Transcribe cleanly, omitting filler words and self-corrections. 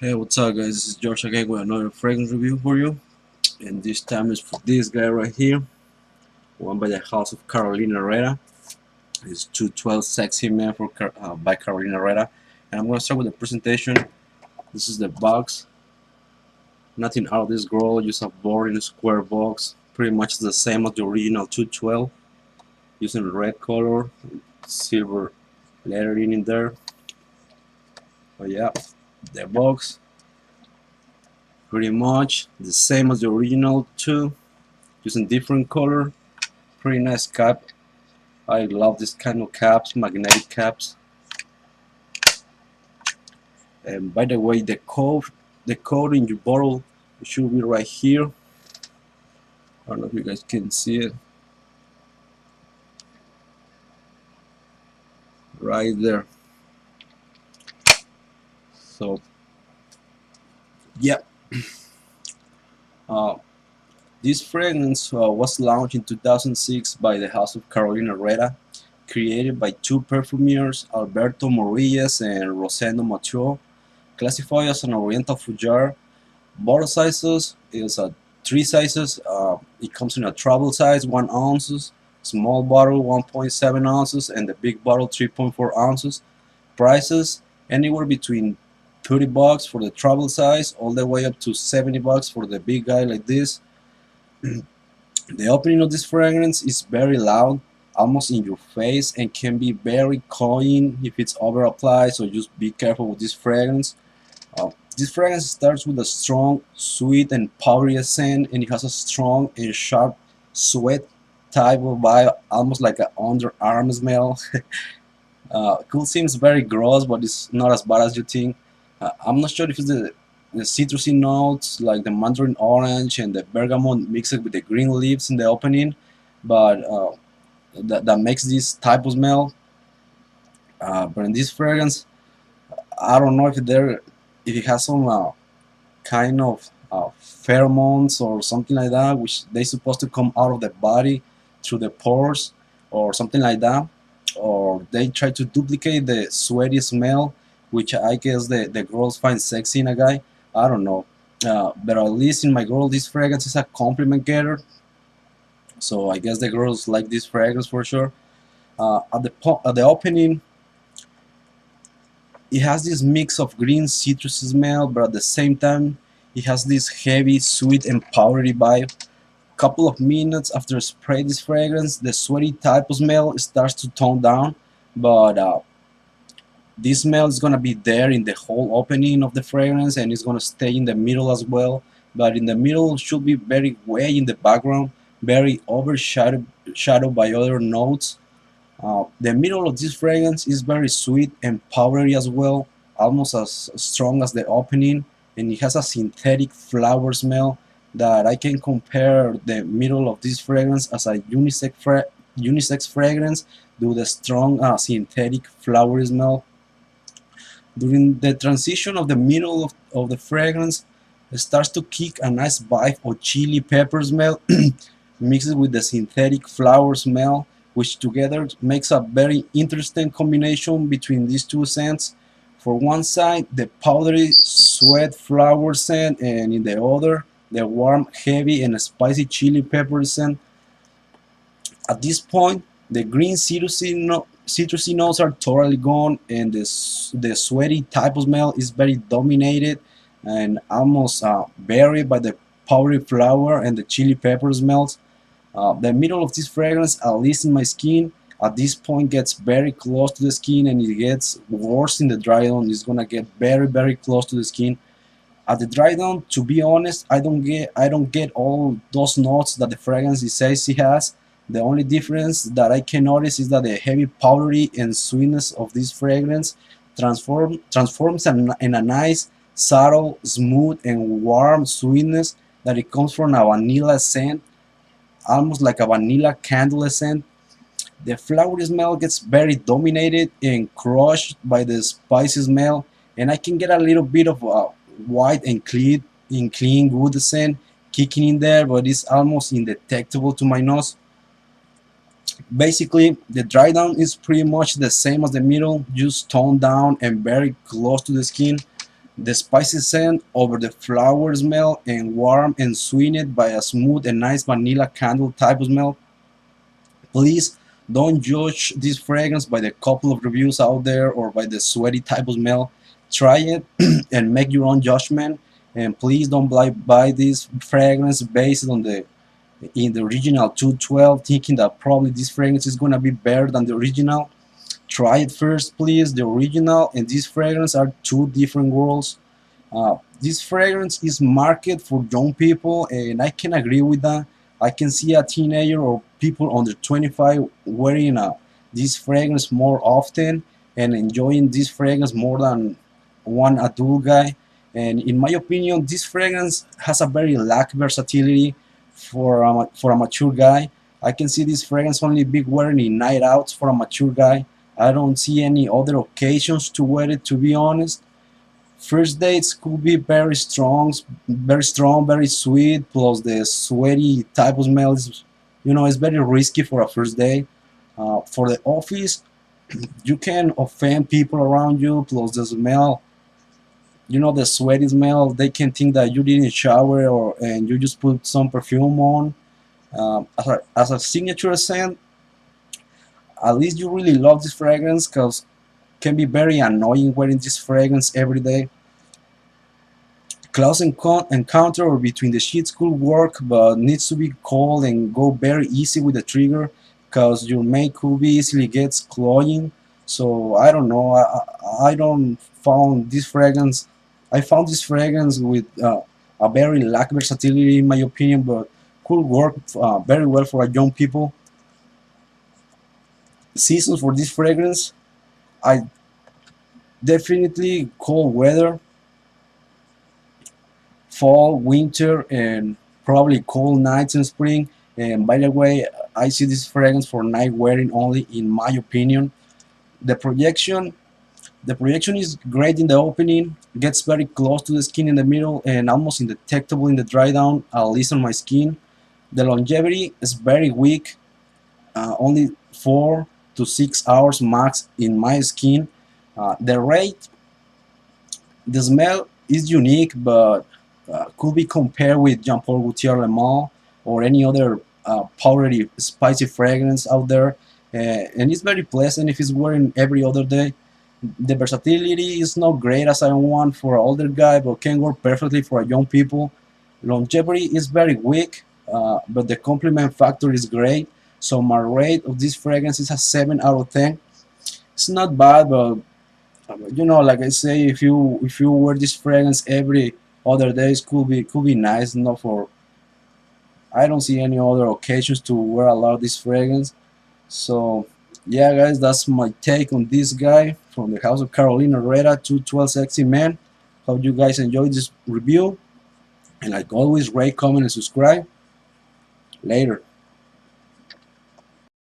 Hey, what's up, guys? This is George again with another fragrance review for you. And this time is for this guy right here, one by the House of Carolina Herrera. It's 212 Sexy Man by Carolina Herrera. And I'm going to start with the presentation. This is the box. Nothing out of this world, just a boring square box. Pretty much the same as the original 212. Using red color, silver lettering in there. But yeah, the box. Pretty much the same as the original 2. Using different color. Pretty nice cap. I love this kind of caps, magnetic caps. And by the way, the code in your bottle should be right here. I don't know if you guys can see it. Right there. So, yeah. Uh, this fragrance was launched in 2006 by the House of Carolina Herrera, created by two perfumers, Alberto Morillas and Rosendo Mathieu, classified as an Oriental Fougere. Bottle sizes is three sizes. It comes in a travel size, 1 ounces, small bottle 1.7 ounces, and the big bottle 3.4 ounces. Prices anywhere between $30 for the travel size, all the way up to $70 for the big guy like this. The opening of this fragrance is very loud, almost in your face, and can be very cloying if it's over applied. So just be careful with this fragrance. This fragrance starts with a strong, sweet, and powdery scent, and it has a strong and sharp sweat type of vibe, almost like an underarm smell. Cool seems very gross, but it's not as bad as you think. I'm not sure if it's the citrusy notes like the mandarin orange and the bergamot mixed with the green leaves in the opening, but that makes this type of smell. But in this fragrance, I don't know if it has some kind of pheromones or something like that, which they supposed to come out of the body through the pores or something like that, or they try to duplicate the sweaty smell, which I guess the girls find sexy in a guy. I don't know, but at least in my girl, this fragrance is a compliment getter. So I guess the girls like this fragrance for sure. At the opening, it has this mix of green citrus smell, but at the same time, it has this heavy, sweet, and powdery vibe. Couple of minutes after spray this fragrance, the sweaty type of smell starts to tone down, but this smell is gonna be there in the whole opening of the fragrance, and it's gonna stay in the middle as well. But in the middle should be very way in the background, very overshadowed by other notes. The middle of this fragrance is very sweet and powdery as well, almost as strong as the opening, and it has a synthetic flower smell that I can compare the middle of this fragrance as a unisex fragrance to the strong synthetic flower smell. During the transition of the middle of the fragrance, it starts to kick a nice vibe of chili pepper smell mixed with the synthetic flower smell, which together makes a very interesting combination between these two scents. For one side, the powdery sweat flower scent, and in the other, the warm, heavy, and spicy chili pepper scent. At this point, the green citrusy notes are totally gone, and the sweaty type of smell is very dominated and almost buried by the powdery flower and the chili pepper smells. The middle of this fragrance, at least in my skin, at this point gets very close to the skin, and it gets worse in the dry down. It's gonna get very close to the skin. At the dry down, to be honest, I don't get all those notes that the fragrance says it has. The only difference that I can notice is that the heavy powdery and sweetness of this fragrance transforms in a nice, subtle, smooth, and warm sweetness that it comes from a vanilla scent, almost like a vanilla candle scent. The flowery smell gets very dominated and crushed by the spicy smell, and I can get a little bit of white and clean wood scent kicking in there, but it's almost indetectable to my nose. Basically, the dry down is pretty much the same as the middle, just toned down and very close to the skin. The spicy scent over the flower smell and warm and sweetened by a smooth and nice vanilla candle type of smell. Please don't judge this fragrance by the couple of reviews out there or by the sweaty type of smell. Try it and make your own judgment. And please don't buy this fragrance based on the in the original 212, thinking that probably this fragrance is gonna be better than the original. Try it first, please. The original and this fragrance are two different worlds. This fragrance is marketed for young people, and I can agree with that. I can see a teenager or people under 25 wearing this fragrance more often and enjoying this fragrance more than one adult guy. And in my opinion, this fragrance has a very lack versatility for a mature guy. I can see this fragrance only be wearing in night outs for a mature guy. I don't see any other occasions to wear it, to be honest. First dates could be very strong, very sweet. Plus the sweaty type of smell is, it's very risky for a first date. For the office, you can offend people around you. Plus the smell, the sweaty smell. They can think that you didn't shower or and you just put some perfume on. As a signature scent, at least you really love this fragrance because can be very annoying wearing this fragrance every day. Close encounter or between the sheets could work, but needs to be cold and go very easy with the trigger, because your mate could be easily gets cloying. So I don't know. I don't found this fragrance. I found this fragrance with a very lack versatility in my opinion, but could work very well for a young people. Seasons for this fragrance, I definitely cold weather, fall, winter, and probably cold nights in spring. And by the way, I see this fragrance for night wearing only, in my opinion. The projection, the projection is great in the opening, gets very close to the skin in the middle, and almost indetectable in the dry down, at least on my skin. The longevity is very weak, only 4 to 6 hours max in my skin. The rate, the smell is unique, but could be compared with Jean Paul Gaultier Le Mans or any other powdery, spicy fragrance out there. And it's very pleasant if it's wearing every other day. The versatility is not great as I want for an older guy, but can work perfectly for a young people. Longevity is very weak, but the compliment factor is great. So my rate of this fragrance is a 7 out of 10. It's not bad, but like I say, if you wear this fragrance every other days, could be nice. Not for I don't see any other occasions to wear a lot of this fragrance. So yeah, guys, that's my take on this guy from the House of Carolina Herrera 212 Sexy Man. Hope you guys enjoyed this review, and like always, rate, comment, and subscribe. Later.